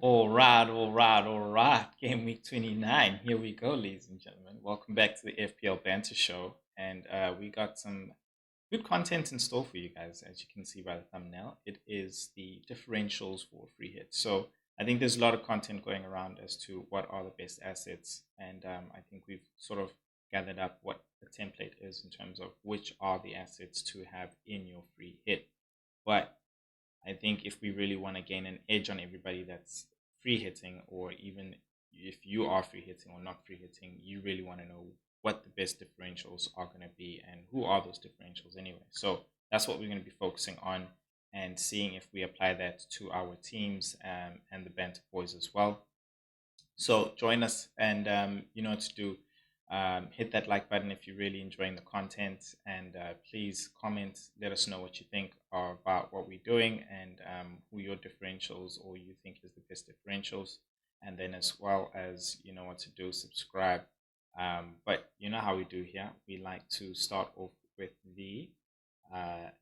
All right. Game week 29. Here we go, ladies and gentlemen. Welcome back to the FPL Banter Show. And we got some good content in store for you guys, as you can see by the thumbnail. It is the differentials for free hits. So I think there's a lot of content going around as to what are the best assets. And I think we've sort of gathered up what the template is in terms of which are the assets to have in your free hit. But I think if we really want to gain an edge on everybody that's free hitting, or even if you are free hitting or not free hitting, you really want to know what the best differentials are going to be and who are those differentials anyway. So that's what we're going to be focusing on and seeing if we apply that to our teams and the Banter Boys as well. So join us, and you know what to do. Hit that like button if you're really enjoying the content, and please comment. Let us know what you think about what we're doing, and who your differentials or you think is the best differentials. And then, as well as you know what to do, subscribe. But you know how we do here. We like to start off with the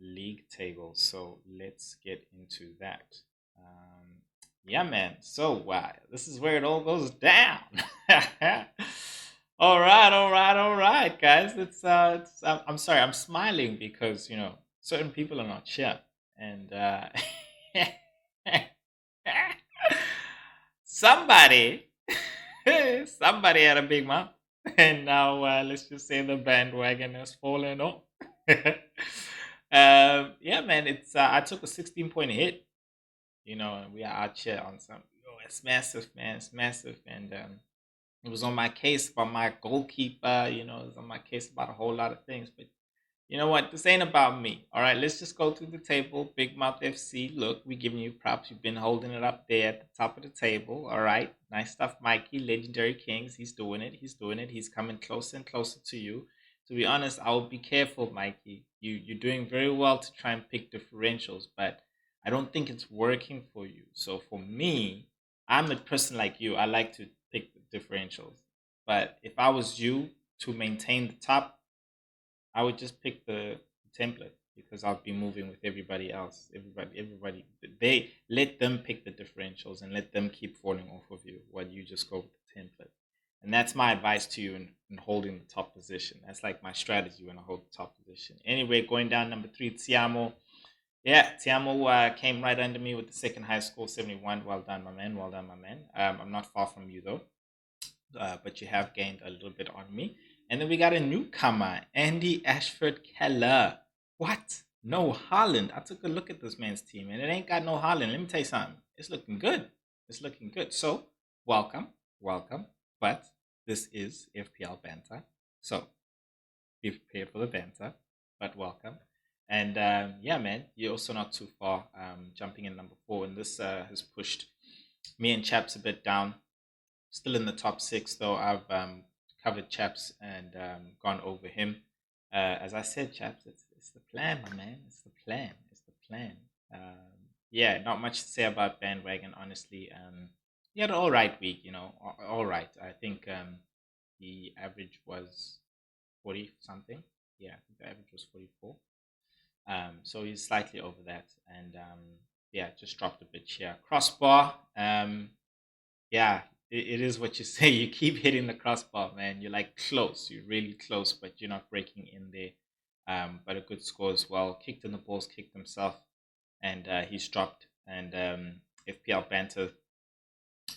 league table. So let's get into that. Yeah, man. So this is where it all goes down. All right, guys. I'm sorry. I'm smiling because certain people are not here, and somebody, somebody had a big mouth, and now let's just say the bandwagon has fallen off. Yeah, man. I took a 16-point hit, and we are out here on some. Oh, it's massive, man. It's massive, and it was on my case about my goalkeeper. It was on my case about a whole lot of things. But you know what? This ain't about me. All right, let's just go through the table. Big Mouth FC. Look, we're giving you props. You've been holding it up there at the top of the table. All right, nice stuff, Mikey. Legendary Kings. He's doing it. He's doing it. He's coming closer and closer to you. To be honest, I will be careful, Mikey. You're doing very well to try and pick differentials, but I don't think it's working for you. So for me, I'm a person like you. I like to pick the differentials. But if I was you to maintain the top, I would just pick the template because I'll be moving with everybody else. Everybody, they let them pick the differentials and let them keep falling off of you while you just go with the template. And that's my advice to you in holding the top position. That's like my strategy when I hold the top position. Anyway, going down number 3, Tiamo. Yeah, Tiamo came right under me with the second high score, 71. Well done, my man. Well done, my man. I'm not far from you, though. But you have gained a little bit on me. And then we got a newcomer, Andy Ashford Keller. What? No Holland. I took a look at this man's team, and it ain't got no Holland. Let me tell you something. It's looking good. It's looking good. So, welcome, welcome. But this is FPL banter. So, be prepared for the banter, but welcome. And yeah, man, you're also not too far. Jumping in number 4, and this has pushed me and Chaps a bit down. Still in the top 6, though. I've covered Chaps and gone over him. As I said, Chaps, it's the plan, my man. It's the plan. It's the plan. Yeah, not much to say about Bandwagon, honestly. He had an all right week, all right. I think the average was 40 something. Yeah, I think the average was 44. So he's slightly over that, and yeah, just dropped a bit here. Crossbar. Yeah, it is what you say. You keep hitting the crossbar, man. You're like close. You're really close, but you're not breaking in there. But a good score as well. Kicked in the balls, kicked himself, and he's dropped. And FPL Banter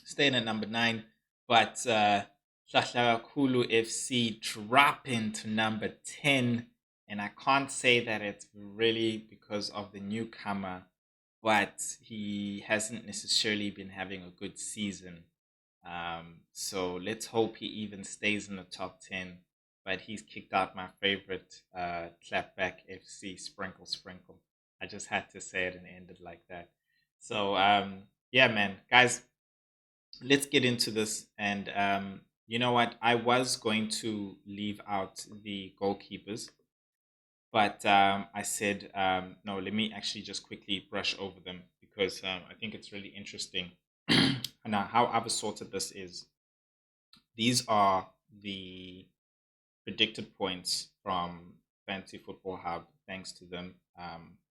staying at number 9, but Kulu FC dropping to number 10. And I can't say that it's really because of the newcomer, but he hasn't necessarily been having a good season. So let's hope he even stays in the top 10. But he's kicked out my favorite Clapback FC, Sprinkle Sprinkle. I just had to say it and end it like that. So yeah, man, guys, let's get into this. And you know what? I was going to leave out the goalkeepers, but I said, no, let me actually just quickly brush over them because I think it's really interesting. Now, how I've sorted this is these are the predicted points from Fantasy Football Hub. Thanks to them.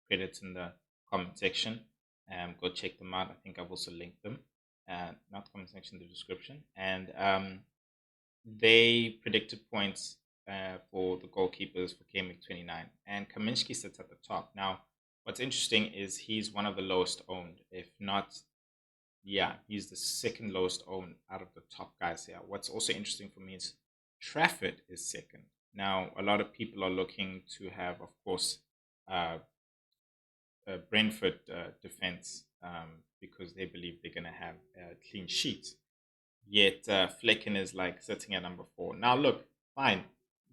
Credits in the comment section. Go check them out. I think I've also linked them. not comment section, the description, and they predicted points for the goalkeepers for Gameweek 29, and Kaminsky sits at the top. Now, what's interesting is he's one of the lowest owned, if not, yeah, he's the second lowest owned out of the top guys here. What's also interesting for me is Trafford is second. Now, a lot of people are looking to have, of course, uh, Brentford defense because they believe they're going to have clean sheets. Yet Flecken is like sitting at number 4. Now, look, fine.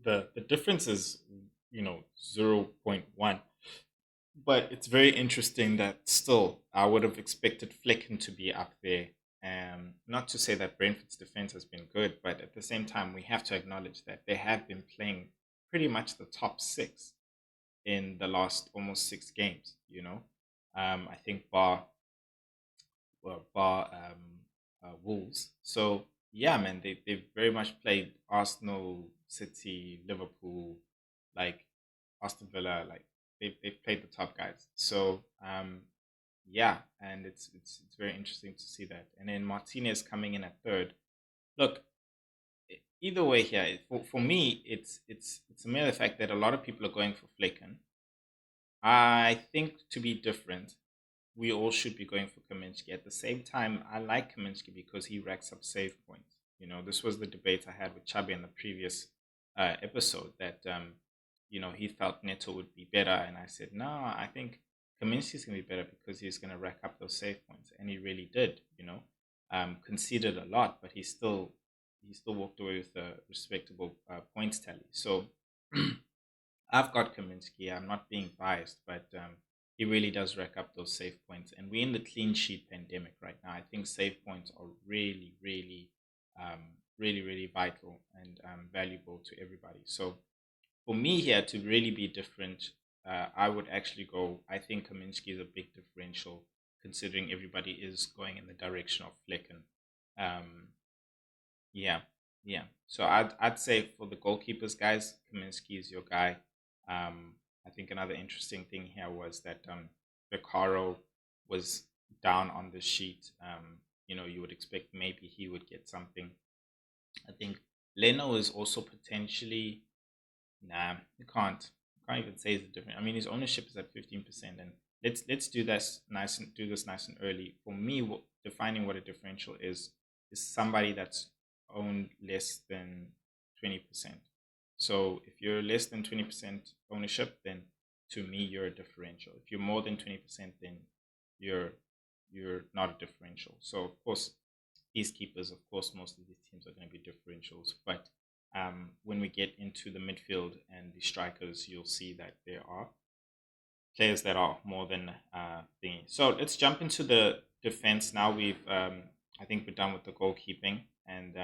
The difference is, 0.1. But it's very interesting that still I would have expected Flecken to be up there. Not to say that Brentford's defense has been good, but at the same time, we have to acknowledge that they have been playing pretty much the top 6 in the last almost 6 games. I think bar Wolves. So yeah, man, they've very much played Arsenal, City, Liverpool, like Aston Villa, like they've played the top guys. So yeah, and it's very interesting to see that. And then Martinez coming in at third. Look, either way here, for me, it's a matter of the fact that a lot of people are going for Flecken. I think to be different, we all should be going for Kaminsky. At the same time, I like Kaminsky because he racks up save points. This was the debate I had with Chubby in the previous episode that, he felt Neto would be better. And I said, no, I think Kaminsky's going to be better because he's going to rack up those save points. And he really did. Conceded a lot, but he still walked away with a respectable points tally. So I've got Kaminsky. I'm not being biased, but he really does rack up those save points. And we're in the clean sheet pandemic right now. I think save points are really, really, really, really vital and valuable to everybody. So for me here to really be different, I would actually go. I think Kaminsky is a big differential considering everybody is going in the direction of Flecken. Um, yeah, yeah. So I'd say for the goalkeepers, guys, Kaminsky is your guy. I think another interesting thing here was that Vicaro was down on the sheet. You would expect maybe he would get something. I think Leno is also potentially. Nah, you can't. Can't even say it's different. I mean, his ownership is at 15%, and let's do this nice and early. For me, defining what a differential is somebody that's owned less than 20%. So if you're less than 20% ownership, then to me you're a differential. If you're more than 20%, then you're you're not a differential. So of course, peacekeepers, of course, most of these teams are going to be differentials. But when we get into the midfield and the strikers, you'll see that there are players that are more than thingy. So let's jump into the defense now. I think we're done with the goalkeeping, and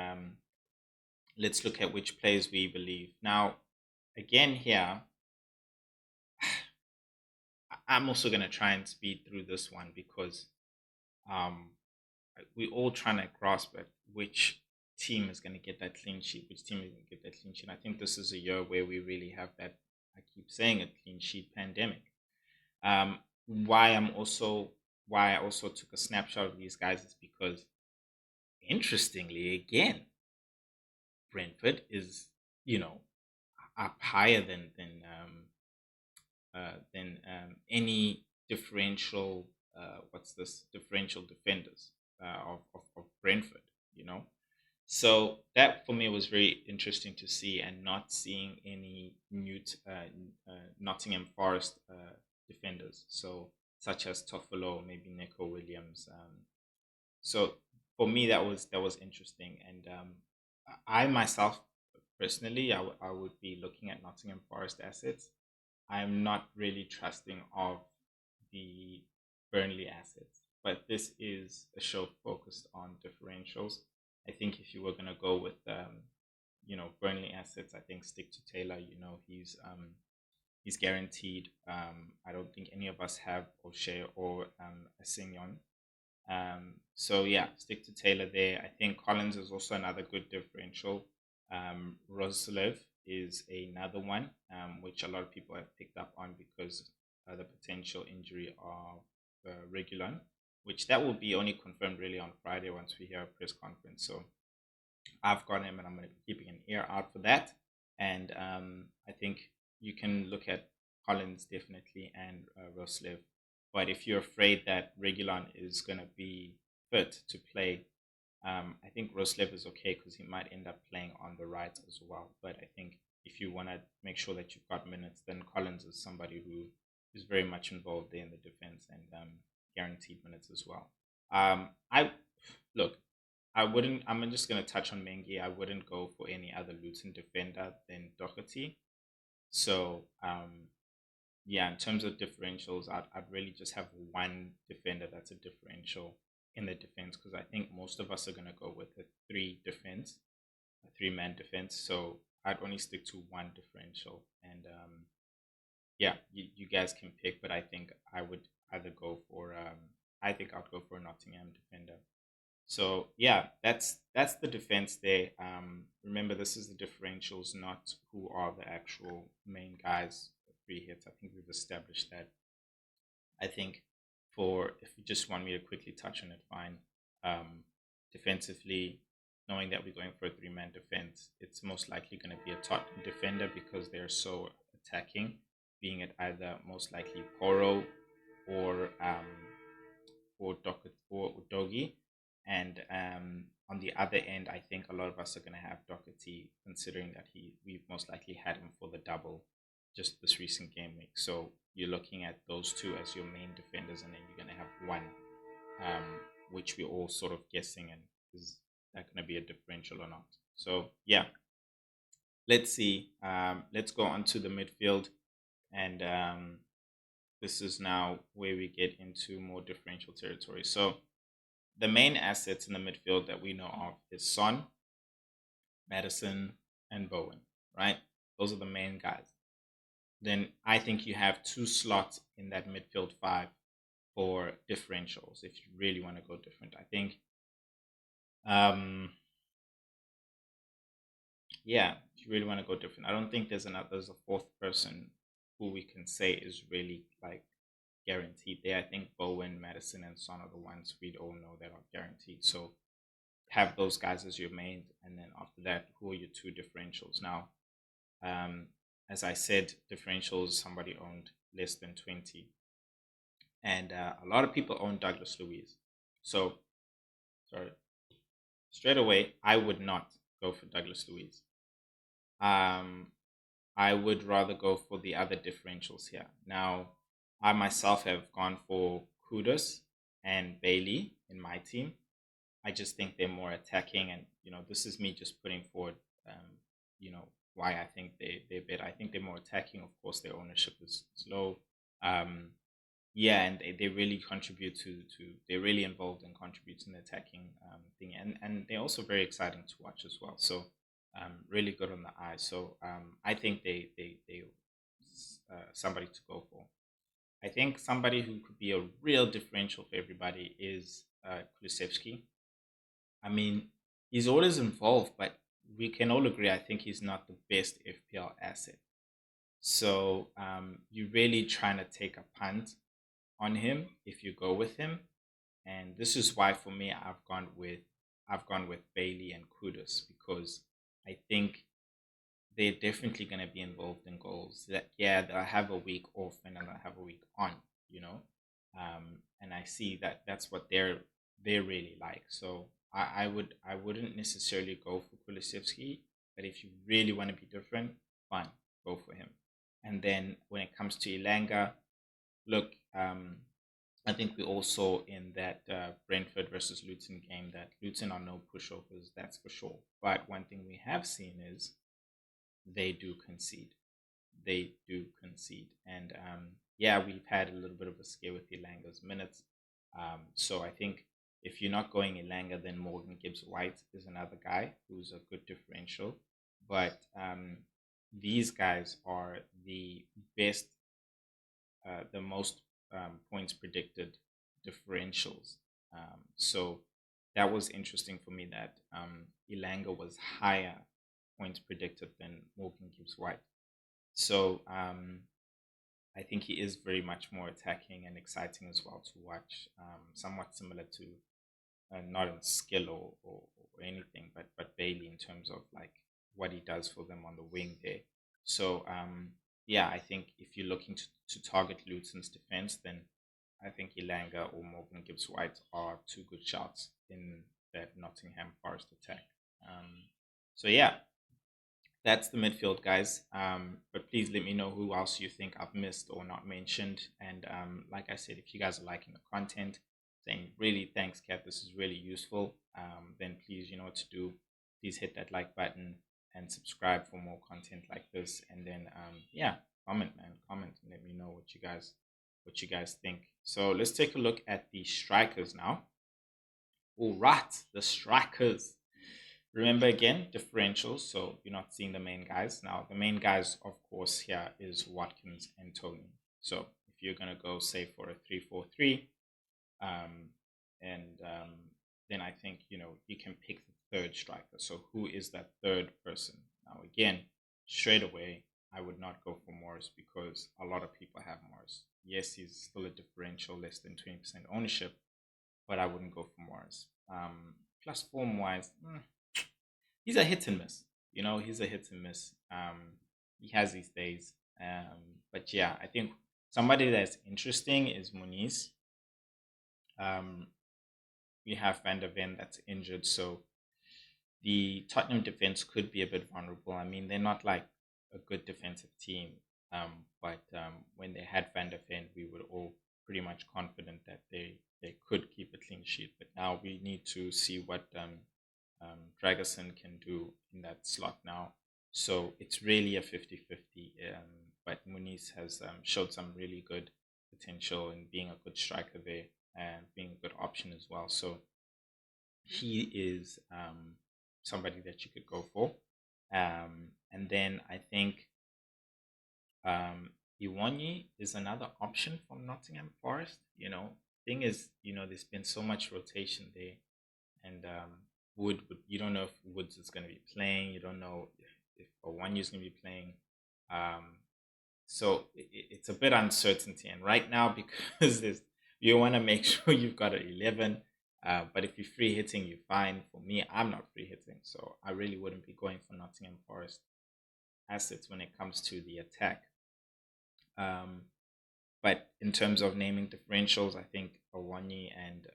let's look at which players we believe. Now, again, here, I'm also going to try and speed through this one because um, we're all trying to grasp at which team is going to get that clean sheet, which team is going to get that clean sheet. I think this is a year where we really have that, I keep saying it, clean sheet pandemic. Um, why I also took a snapshot of these guys is because, interestingly, again, Brentford is, you know, up higher than any differential. What's this differential defenders of Brentford? You know, so that for me was very interesting to see, and not seeing any Nottingham Forest defenders. So such as Toffolo, maybe Nico Williams. So for me, that was interesting, and I myself personally, I would be looking at Nottingham Forest assets. I'm not really trusting of the Burnley assets, but this is a show focused on differentials. I think if you were gonna go with Burnley assets, I think stick to Taylor. He's guaranteed. I don't think any of us have O'Shea or Assignon. So yeah, stick to Taylor there. I think Collins is also another good differential. Roslev is another one, which a lot of people have picked up on because the potential injury of Regulon. which that will be only confirmed really on Friday once we hear a press conference. So I've got him, and I'm going to be keeping an ear out for that. And I think you can look at Collins definitely and Roslev. But if you're afraid that Regulon is going to be fit to play, I think Roslev is okay because he might end up playing on the right as well. But I think if you want to make sure that you've got minutes, then Collins is somebody who is very much involved there in the defense and guaranteed minutes as well. I look, I wouldn't. I'm just going to touch on Mengi. I wouldn't go for any other Luton defender than Doherty. So yeah, in terms of differentials, I'd really just have one defender that's a differential in the defense because I think most of us are going to go with a three-man defense. So I'd only stick to one differential, and yeah, you guys can pick, but I think I would either go for I think I'd go for a Nottingham defender. So yeah, that's the defense there. Remember, this is the differentials, not who are the actual main guys. Free hits. I think we've established that. I think for if you just want me to quickly touch on it, fine. Defensively, knowing that we're going for a three-man defense, it's most likely going to be a Tottenham defender because they're so attacking, being it either most likely Poro or or Doggy. And on the other end, I think a lot of us are going to have Doherty, considering that we've most likely had him for the double just this recent game week. So you're looking at those two as your main defenders, and then you're going to have one, which we're all sort of guessing, and is that going to be a differential or not? So yeah, let's see. Let's go on to the midfield, and this is now where we get into more differential territory. So the main assets in the midfield that we know of is Son, Madison, and Bowen, right? Those are the main guys. Then I think you have two slots in that midfield five for differentials if you really want to go different. I think, yeah, if you really want to go different, I don't think there's a fourth person who we can say is really like guaranteed there. I think Bowen, Madison, and Son are the ones we all know that are guaranteed. So have those guys as your main, and then after that, who are your two differentials? Now, as I said, differentials somebody owned less than 20, and a lot of people own Douglas Luiz. So, sorry, straight away, I would not go for Douglas Luiz. I would rather go for the other differentials here. Now, I myself have gone for Kudus and Bailey in my team. I just think they're more attacking, and this is me just putting forward, why I think they're better. I think they're more attacking. Of course, their ownership is low. Yeah, and they really contribute to they're really involved in contributing the attacking thing, and they're also very exciting to watch as well. So really good on the eye. So I think they somebody to go for. I think somebody who could be a real differential for everybody is Kulusevski. I mean, he's always involved, but we can all agree I think he's not the best FPL asset. So you're really trying to take a punt on him if you go with him, and this is why for me I've gone with Bailey and Kudus because I think they're definitely going to be involved in goals. That yeah, they'll have a week off and then they'll have a week on, and I see that that's what they're really like. So I wouldn't necessarily go for Kulisevsky, but if you really want to be different, fine, go for him. And then when it comes to Ilanga, look, I think we all saw in that Brentford versus Luton game that Luton are no pushovers, that's for sure. But one thing we have seen is they do concede. They do concede. And yeah, we've had a little bit of a scare with Ilanga's minutes. So I think if you're not going Ilanga, then Morgan Gibbs White is another guy who's a good differential. But these guys are the best, the most points predicted differentials. So that was interesting for me that Ilanga was higher points predicted than Morgan Gibbs White. So I think he is very much more attacking and exciting as well to watch. Somewhat similar to not in skill or anything, but Bailey in terms of like what he does for them on the wing there. So yeah, I think if you're looking to target Luton's defense, then I think Elanga or Morgan Gibbs White are two good shots in that Nottingham Forest attack. So yeah, that's the midfield, guys. But please let me know who else you think I've missed or not mentioned. And like I said, if you guys are liking the content, saying really thanks, Kat, this is really useful, then please, you know what to do. Please hit that like button and subscribe for more content like this. And then yeah, comment, man, comment and let me know what you guys think. So let's take a look at the strikers now. All right, the strikers. Remember again, differentials, so you're not seeing the main guys. Now, the main guys, of course, here is Watkins and Tony. So if you're going to go, say, for a 3-4-3, and then I think, you know, you can pick the third striker. So who is that third person? Now, again, straight away, I would not go for Morris because a lot of people have Morris. Yes, he's still a differential, less than 20% ownership, but I wouldn't go for Morris. Plus form-wise, he's a hit and miss. You know, he's a hit and miss. He has these days. But yeah, I think somebody that's interesting is Muniz. We have Van der Ven that's injured, so the Tottenham defense could be a bit vulnerable. I mean, they're not like a good defensive team, but when they had Van der Ven, we were all pretty much confident that they could keep a clean sheet. But now we need to see what Dragerson can do in that slot now. So it's really a 50-50. But Muniz has showed some really good potential in being a good striker there and being a good option as well. So he is somebody that you could go for. And then I think Iwanyi is another option from Nottingham Forest. You know, thing is, you know, there's been so much rotation there, and Wood, you don't know if Woods is going to be playing. You don't know if Iwanyi is going to be playing. So it's a bit uncertainty, and right now because there's you want to make sure you've got an 11. But if you're free hitting, you're fine. For me, I'm not free hitting, so I really wouldn't be going for Nottingham Forest assets when it comes to the attack. But in terms of naming differentials, I think Awani and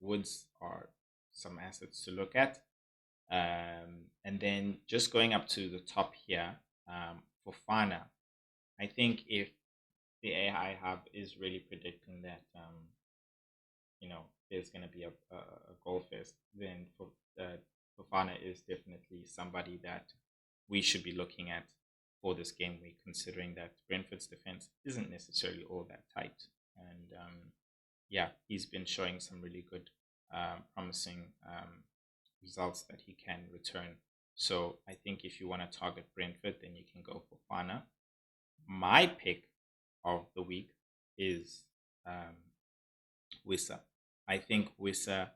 Woods are some assets to look at. And then just going up to the top here, for Fana, I think if the AI hub is really predicting that, you know, there's going to be a goal fest, then Fofana is definitely somebody that we should be looking at for this game week, considering that Brentford's defense isn't necessarily all that tight. And yeah, he's been showing some really good, promising results that he can return. So I think if you want to target Brentford, then you can go for Fana. My pick of the week is Wissa. I think Wissa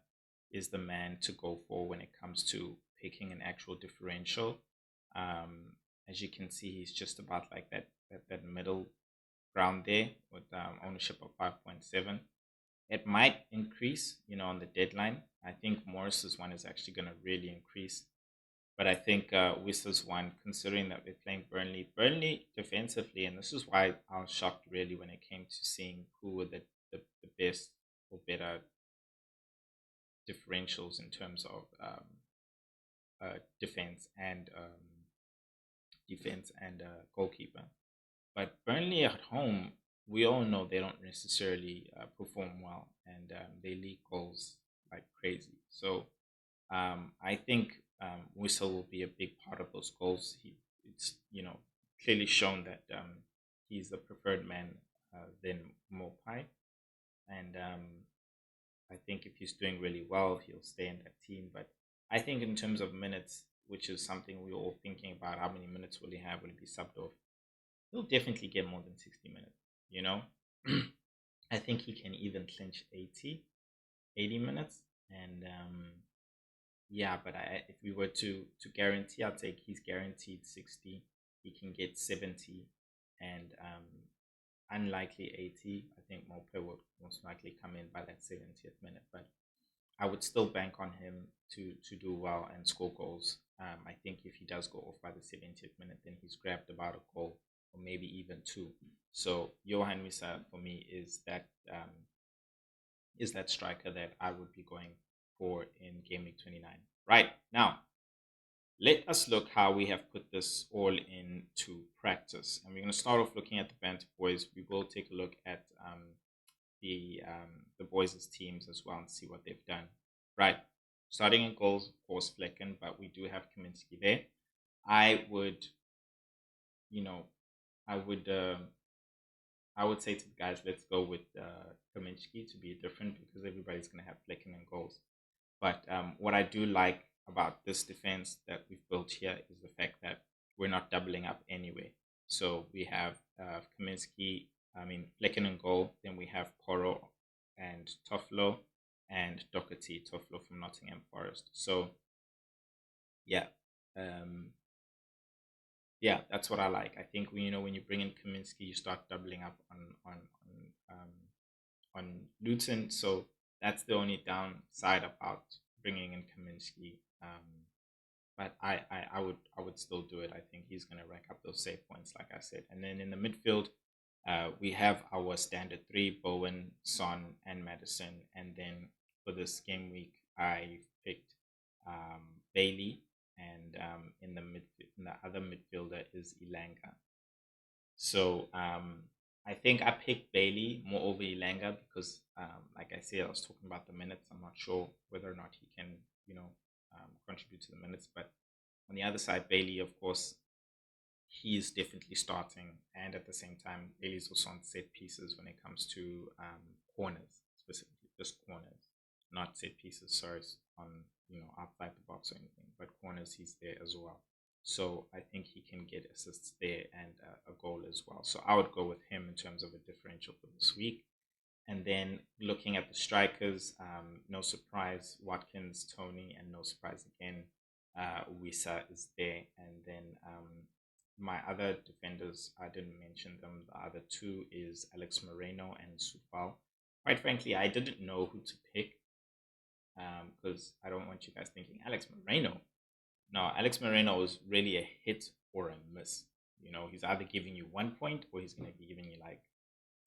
is the man to go for when it comes to picking an actual differential. As you can see, he's just about like that middle ground there with ownership of 5.7. It might increase, you know, on the deadline. I think Morris's one is actually going to really increase. But I think Wissa's one, considering that we're playing Burnley defensively, and this is why I was shocked really when it came to seeing who were the best or better differentials in terms of defense and goalkeeper. But Burnley at home, we all know they don't necessarily perform well, and they leak goals like crazy. So I think Whistle will be a big part of those goals. It's clearly shown that he's the preferred man than Mopai, and I think if he's doing really well, he'll stay in that team. But I think in terms of minutes, which is something we're all thinking about, how many minutes will he have? Will he be subbed off? He'll definitely get more than 60 minutes. You know, I think he can even clinch 80 minutes, and yeah, but if we were to guarantee, I'd say he's guaranteed 60. He can get 70, and unlikely 80. I think Mope would most likely come in by that 70th minute, but I would still bank on him to do well and score goals. I think if he does go off by the 70th minute, then he's grabbed about a goal or maybe even two. So Johan Wissa for me is that striker that I would be going for in Game Week 29. Right now, let us look how we have put this all into practice. And we're going to start off looking at the Banter Boys. We will take a look at the boys' teams as well and see what they've done. Right. Starting in goals, of course, Flecken, but we do have Kaminsky there. I would, you know, I would say to the guys, let's go with Kaminsky to be different because everybody's going to have Flecken and goals. But what I do like about this defense that we've built here is the fact that we're not doubling up anyway. So we have Kaminsky, Flecken and goal. Then we have Poro and Toffolo and Doherty, Toffolo from Nottingham Forest. So yeah, that's what I like. I think when you bring in Kaminsky, you start doubling up on Luton. So that's the only downside about bringing in Kaminsky. But I would still do it. I think he's going to rack up those save points, like I said. And then in the midfield, we have our standard three: Bowen, Son, and Madison. And then for this game week, I picked Bailey, and in the other midfielder is Ilanga. So I think I picked Bailey more over Ilanga because, like I said, I was talking about the minutes. I'm not sure whether or not he can, contribute to the minutes. But on the other side, Bailey, of course, he is definitely starting, and at the same time, Bailey's also on set pieces when it comes to corners, specifically just corners, not set pieces. Sorry, on outside the box or anything, but corners he's there as well. So I think he can get assists there and a goal as well. So I would go with him in terms of a differential for this week. And then looking at the strikers, no surprise, Watkins, Tony, and no surprise again, Wissa is there. And then my other defenders, I didn't mention them. The other two is Alex Moreno and Sufal. Quite frankly, I didn't know who to pick because I don't want you guys thinking Alex Moreno. No, Alex Moreno is really a hit or a miss. He's either giving you 1 point or he's going to be giving you like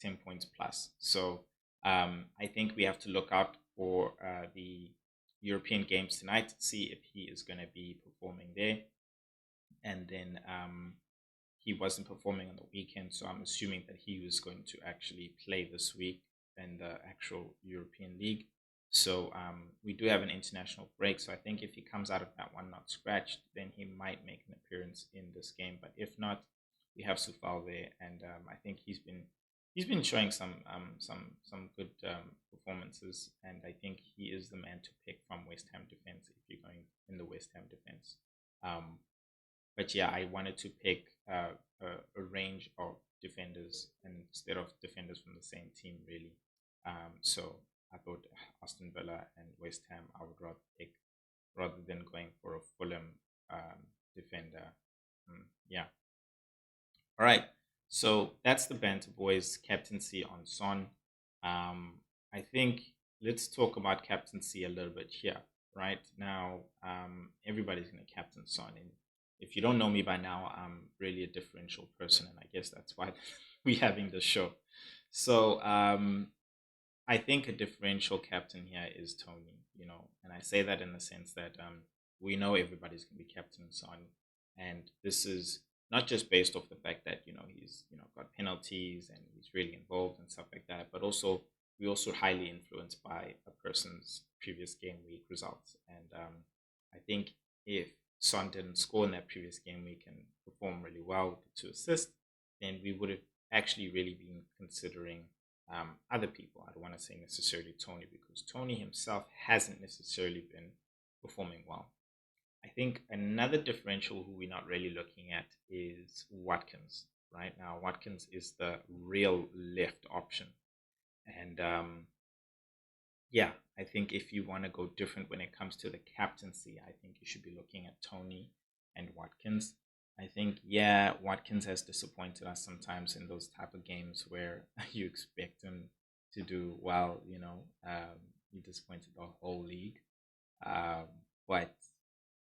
10 points plus. So I think we have to look out for the European games tonight to see if he is going to be performing there. And then he wasn't performing on the weekend, so I'm assuming that he was going to actually play this week in the actual European League. So we do have an international break. So I think if he comes out of that one not scratched, then he might make an appearance in this game. But if not, we have Sufal there, and I think he's been showing some good performances, and I think he is the man to pick from West Ham defense if you're going in the West Ham defense. But yeah, I wanted to pick a range of defenders instead of defenders from the same team, really. So I thought Aston Villa and West Ham I would rather pick rather than going for a Fulham defender. Yeah. All right. So that's the Banter Boys captaincy on Son. I think let's talk about captaincy a little bit here. Right now, everybody's going to captain Son. And if you don't know me by now, I'm really a differential person, and I guess that's why we're having this show. So I think a differential captain here is Tony, and I say that in the sense that we know everybody's going to be captain Son, and this is not just based off the fact that he's got penalties and he's really involved and stuff like that, but also we're also highly influenced by a person's previous game week results, and I think if Son didn't score in that previous game week and perform really well with the 2 assists, then we would have actually really been considering other people. I don't want to say necessarily Tony because Tony himself hasn't necessarily been performing well. I think another differential who we're not really looking at is Watkins. Right now, Watkins is the real left option. And yeah, I think if you want to go different when it comes to the captaincy, I think you should be looking at Tony and Watkins. I think, yeah, Watkins has disappointed us sometimes in those type of games where you expect him to do well. He disappointed the whole league. Um, but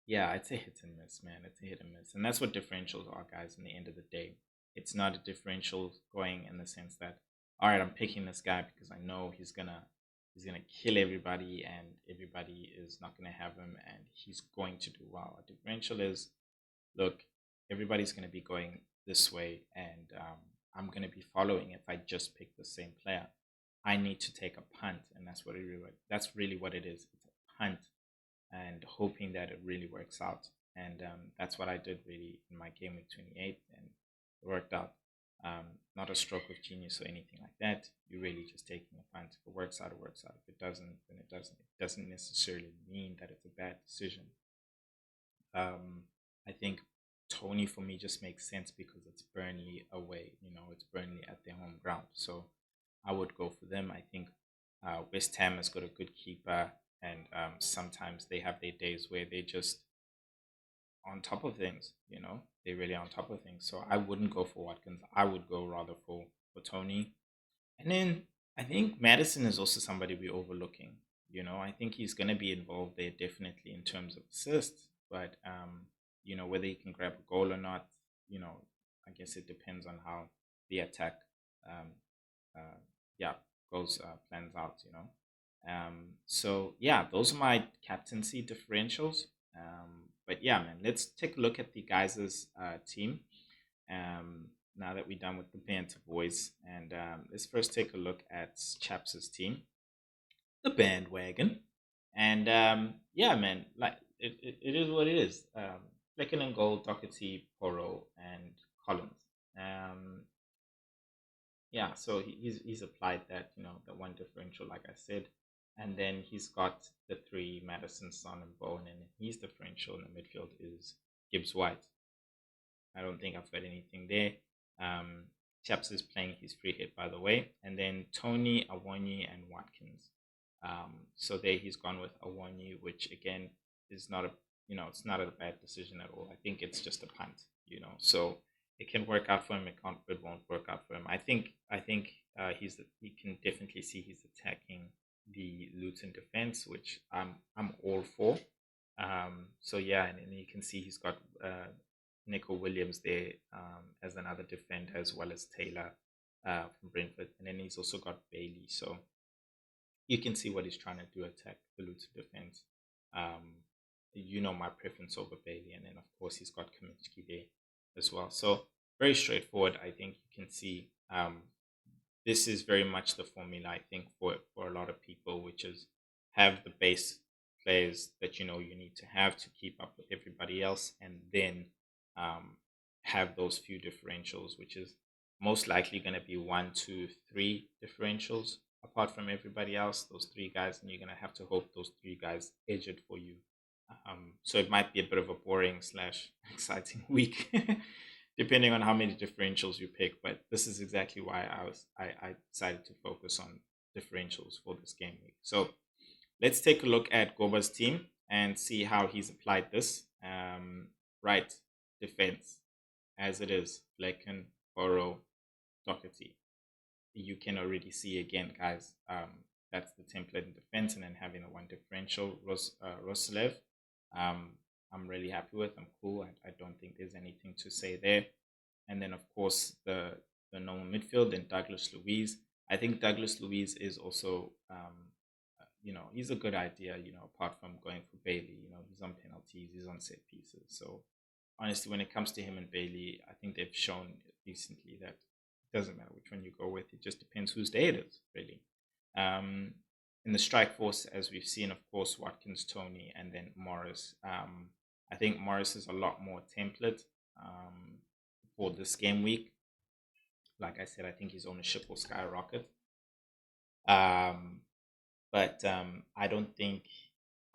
yeah, it's a hit and miss, man. It's a hit and miss, and that's what differentials are, guys. In the end of the day, it's not a differential going in the sense that, all right, I'm picking this guy because I know he's gonna kill everybody, and everybody is not gonna have him, and he's going to do well. A differential is, look, everybody's gonna be going this way, and I'm gonna be following if I just pick the same player. I need to take a punt, and that's really what it is. It's a punt and hoping that it really works out. And that's what I did really in my game week 28, and it worked out. Not a stroke of genius or anything like that. You're really just taking a punt. If it works out, it works out. If it doesn't, then it doesn't. It doesn't necessarily mean that it's a bad decision. I think Tony for me just makes sense because it's Burnley away. It's Burnley at their home ground. So I would go for them. I think West Ham has got a good keeper, and sometimes they have their days where they just on top of things. They're really on top of things. So I wouldn't go for Watkins. I would go rather for Tony. And then I think Madison is also somebody we're overlooking. I think he's going to be involved there definitely in terms of assists, but whether he can grab a goal or not, you know, I guess it depends on how the attack, um, uh, yeah, goes plans out. So yeah, those are my captaincy differentials. But yeah, man, let's take a look at the guys' team. Now that we're done with the banter boys, and let's first take a look at Chaps' team, the bandwagon. And yeah, man, like it is what it is. Flecken and goal, Doherty, Poro, and Collins. Um, yeah, so he's applied that, the one differential, like I said, and then he's got the three Madison, Son, and Bone, and his differential in the midfield is Gibbs White. I don't think I've got anything there. Um, Chaps is playing his free hit, by the way, and then Tony, Awonyi, and Watkins. So there he's gone with Awonyi, which again is not a it's not a bad decision at all. I think it's just a punt, so it can work out for him. It won't work out for him. I think he can definitely see he's attacking the Luton defense, which I'm all for. So yeah, and then you can see he's got Nico Williams there as another defender, as well as Taylor from Brentford, and then he's also got Bailey. So you can see what he's trying to do, attack the Luton defense. Um, my preference over Bailey, and then of course he's got Kaminsky there as well. So very straightforward. I think you can see this is very much the formula. I think for a lot of people, which is have the base players that you need to have to keep up with everybody else, and then um, have those few differentials, which is most likely going to be one, two, three differentials apart from everybody else. Those three guys, and you're going to have to hope those three guys edge it for you. So it might be a bit of a boring slash exciting week, depending on how many differentials you pick. But this is exactly why I decided to focus on differentials for this game week. So let's take a look at Goba's team and see how he's applied this. Right, defense, as it is, Flecken, Oro, Doherty. You can already see again, guys. That's the template in defense, and then having a one differential, Roslev. Um, I'm really happy with. I'm cool. I don't think there's anything to say there. And then, of course, the normal midfield and Douglas Luiz. I think Douglas Luiz is also, he's a good idea. Apart from going for Bailey, he's on penalties, he's on set pieces. So honestly, when it comes to him and Bailey, I think they've shown recently that it doesn't matter which one you go with. It just depends whose day it is, really. Um, in the strike force, as we've seen, of course, Watkins, Tony, and then Morris. I think Morris is a lot more template for this game week. Like I said, I think his ownership will skyrocket. Um, but I don't think,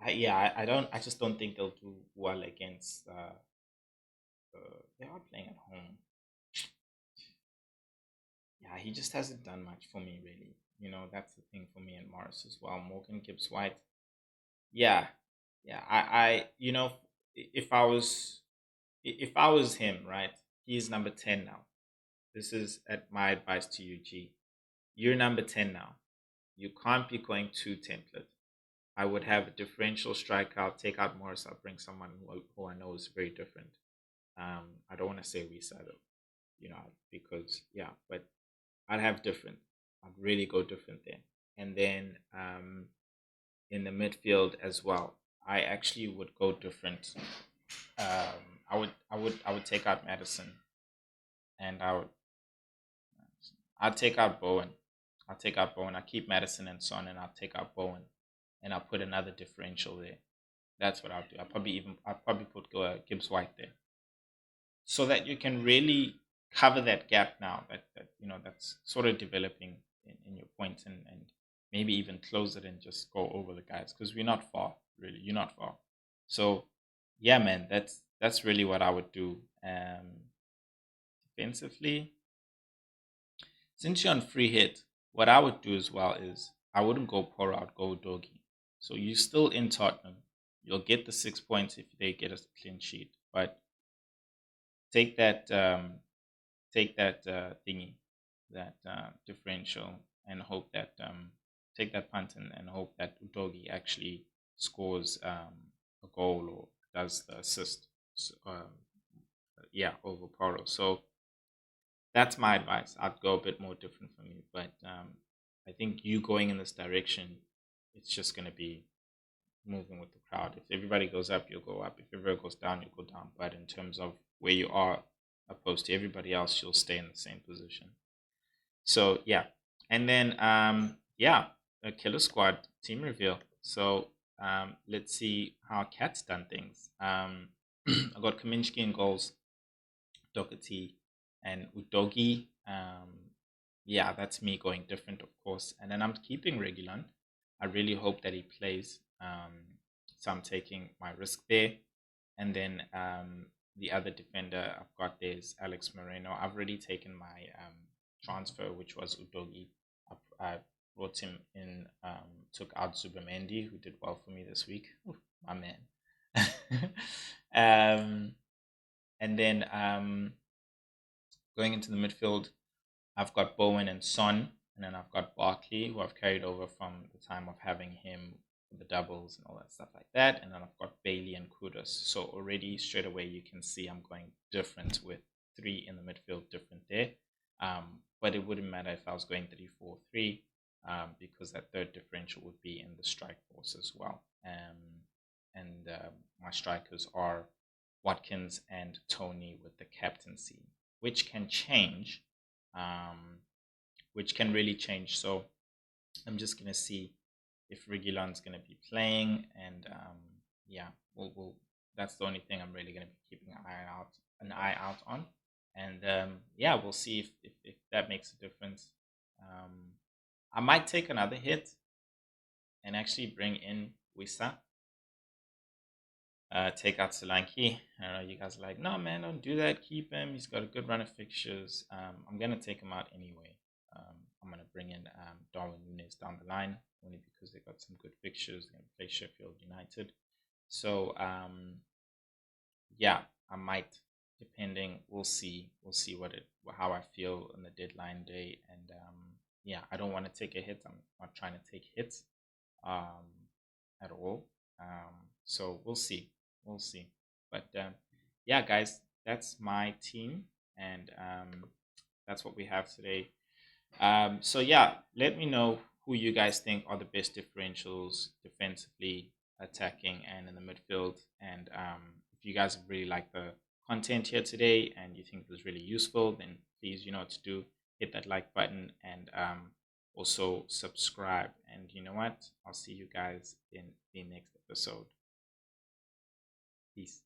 I don't, I just don't think they'll do well against. They are playing at home. Yeah, he just hasn't done much for me, really. That's the thing for me and Morris as well. Morgan Gibbs White. Yeah, yeah. If I was if I was him, right? He's number 10 now. This is at my advice to you, G. You're number 10 now. You can't be going to template. I would have a differential striker. I'll take out Morris. I'll bring someone who I know is very different. I don't want to say Risa, because yeah, but I'd have different. I'd really go different there. And then in the midfield as well, I actually would go different. I would take out Madison, and I'll take out Bowen. I'll take out Bowen. I'll keep Madison and Son, and I'll take out Bowen, and I'll put another differential there. That's what I'll do. I'll probably put Gibbs White there, so that you can really cover that gap now that's sort of developing in your points, and maybe even close it and just go over the guys, because we're not far, really. You're not far. So yeah, man, that's really what I would do. Defensively, since you're on free hit, what I would do as well is I wouldn't go Poro, I'd go Doggy. So you're still in Tottenham. You'll get the 6 points if they get a clean sheet, but take that thingy, that differential, and hope that take that punt, and hope that Udogi actually scores a goal or does the assist. So, yeah, over Poro. So that's my advice. I'd go a bit more different from you, but I think you going in this direction, it's just going to be moving with the crowd. If everybody goes up, you'll go up. If everybody goes down, you'll go down. But in terms of where you are opposed to everybody else, you'll stay in the same position. So yeah, and then yeah, a killer squad team reveal. So let's see how Cat's done things. I got Kaminsky in goals, Doherty and Udogi. Yeah, that's me going different, of course. And then I'm keeping Regulon. I really hope that he plays. So I'm taking my risk there. And then the other defender I've got there is Alex Moreno. I've already taken my transfer, which was Udogi. I brought him in, took out Zubamendi, who did well for me this week. Ooh, my man. And then going into the midfield, I've got Bowen and Son, and then I've got Barkley, who I've carried over from the time of having him for the doubles and all that stuff like that. And then I've got Bailey and Kudus. So already straight away you can see I'm going different with 3 in the midfield, different there. But it wouldn't matter if I was going 3-4-3, because that third differential would be in the strike force as well. And my strikers are Watkins and Tony with the captaincy, which can change, which can really change. So I'm just gonna see if Regulon's gonna be playing, and yeah, we'll that's the only thing I'm really gonna be keeping an eye out on, and yeah, we'll see if that makes a difference. I might take another hit and actually bring in Wisa. Take out Solanke. I know you guys are like, no man, don't do that. Keep him. He's got a good run of fixtures. I'm gonna take him out anyway. I'm gonna bring in Darwin Nunes down the line, only because they got some good fixtures. They're gonna play Sheffield United. So yeah, I might, depending. We'll see. We'll see how I feel on the deadline day, and yeah, I don't want to take a hit. I'm not trying to take hits at all. So we'll see. We'll see. But yeah, guys, that's my team, and that's what we have today. So yeah, let me know who you guys think are the best differentials defensively, attacking, and in the midfield. And if you guys really like the content here today and you think it was really useful, then please, you know what to do. Hit that like button, and also subscribe. And you know what? I'll see you guys in the next episode. Peace.